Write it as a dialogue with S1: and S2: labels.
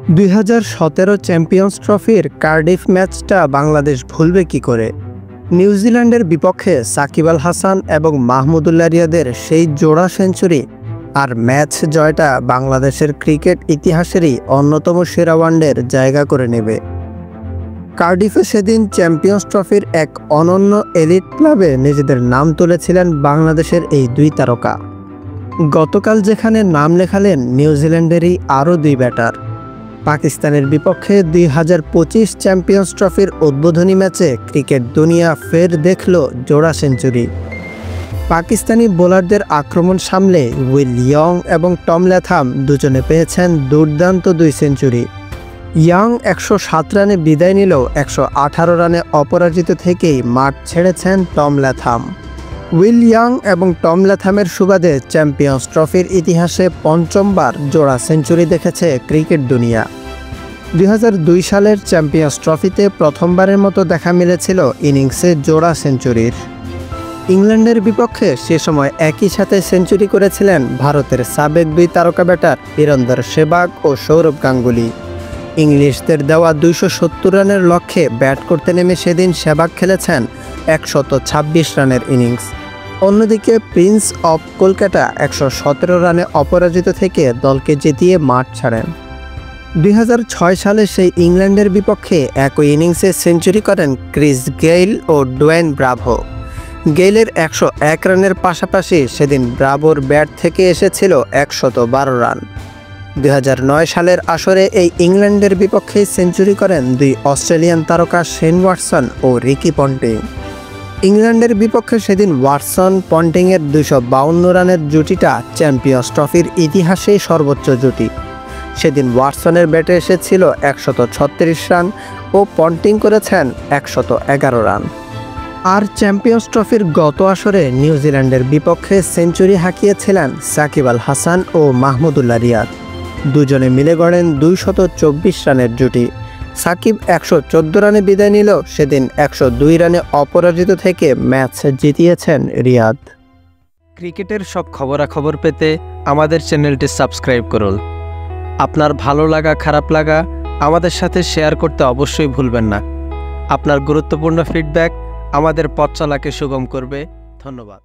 S1: 2017 champions ট্রফির Cardiff ম্যাচটা বাংলাদেশ ভুলবে কি করে? নিউজিল্যান্ডের বিপক্ষে সাকিব আল হাসান এবং মাহমুদুল্লাহ রিয়াদের সেই জোড়া সেঞ্চুরি আর ম্যাচ জয়টা বাংলাদেশের ক্রিকেট ইতিহাসেরই অন্যতম সেরা ওয়ানডের জায়গা করে নেবে। কার্ডিফে সেদিন চ্যাম্পিয়ন্স ট্রফির এক অনন্য এলিট ক্লাবে নিজেদের নাম তুলেছিলেন বাংলাদেশের এই দুই তারকা। গতকাল যেখানে নাম লেখালেন নিউজিল্যান্ডেরই আরও দুই ব্যাটার। পাকিস্তানের বিপক্ষে 2025 চ্যাম্পিয়ন্স ট্রফির উদ্বোধনী ম্যাচে ক্রিকেট দুনিয়া ফের দেখল জোড়া সেঞ্চুরি। পাকিস্তানি বোলারদের আক্রমণ সামলে উইল ইয়ং এবং টম ল্যাথাম দুজনে পেয়েছেন দুর্দান্ত দুই সেঞ্চুরি। ইয়ং 107 রানে বিদায় নিলেও 118 রানে অপরাজিত থেকেই মাঠ ছেড়েছেন টম ল্যাথাম। উইল ইয়ং এবং টম ল্যাথামের সুবাদে চ্যাম্পিয়ন্স ট্রফির ইতিহাসে পঞ্চমবার জোড়া সেঞ্চুরি দেখেছে ক্রিকেট দুনিয়া। 2002 সালের চ্যাম্পিয়ন্স ট্রফিতে প্রথমবারের মতো দেখা মিলেছিল ইনিংসে জোড়া সেঞ্চুরির। ইংল্যান্ডের বিপক্ষে সে সময় একই সাথে সেঞ্চুরি করেছিলেন ভারতের সাবেক দুই তারকা ব্যাটার বীরেন্দর সেহবাগ ও সৌরভ গাঙ্গুলি। ইংলিশদের দেওয়া 270 রানের লক্ষ্যে ব্যাট করতে নেমে সেদিন সেহবাগ খেলেছেন 126 রানের ইনিংস। অন্যদিকে প্রিন্স অব কলকাতা 117 রানে অপরাজিত থেকে দলকে জিতিয়ে মাঠ ছাড়েন। 2006 সালে সেই ইংল্যান্ডের বিপক্ষে একই ইনিংসে সেঞ্চুরি করেন ক্রিস গেইল ও ডোয়েন ব্রাভো। গেইলের 101 রানের পাশাপাশি সেদিন ব্রাভোর ব্যাট থেকে এসেছিল 112 রান। 2009 সালের আসরে এই ইংল্যান্ডের বিপক্ষে সেঞ্চুরি করেন দুই অস্ট্রেলিয়ান তারকা শেন ওয়াটসন ও রিকি পন্টিং। ইংল্যান্ডের বিপক্ষে সেদিন ওয়াটসন পন্টিংয়ের 252 রানের জুটিটা চ্যাম্পিয়ন্স ট্রফির ইতিহাসেই সর্বোচ্চ জুটি। সেদিন ওয়াটসনের ব্যাটে এসেছিল 136 রান ও পন্টিং করেছেন 111 রান। আর চ্যাম্পিয়ন্স ট্রফির গত আসরে নিউজিল্যান্ডের বিপক্ষে সেঞ্চুরি হাঁকিয়েছিলেন সাকিব আল হাসান ও মাহমুদুল্লাহ রিয়াদ। দুজনে মিলে গড়েন 224 রানের জুটি। সাকিব 114 রানে বিদায় নিলেও সেদিন 102 রানে অপরাজিত থেকে ম্যাচ জিতিয়েছেন রিয়াদ।
S2: ক্রিকেটের সব খবরাখবর পেতে আমাদের চ্যানেলটি সাবস্ক্রাইব করুন। আপনার ভালো লাগা খারাপ লাগা আমাদের সাথে শেয়ার করতে অবশ্যই ভুলবেন না। আপনার গুরুত্বপূর্ণ ফিডব্যাক আমাদের পথ চলাকে সুগম করবে। ধন্যবাদ।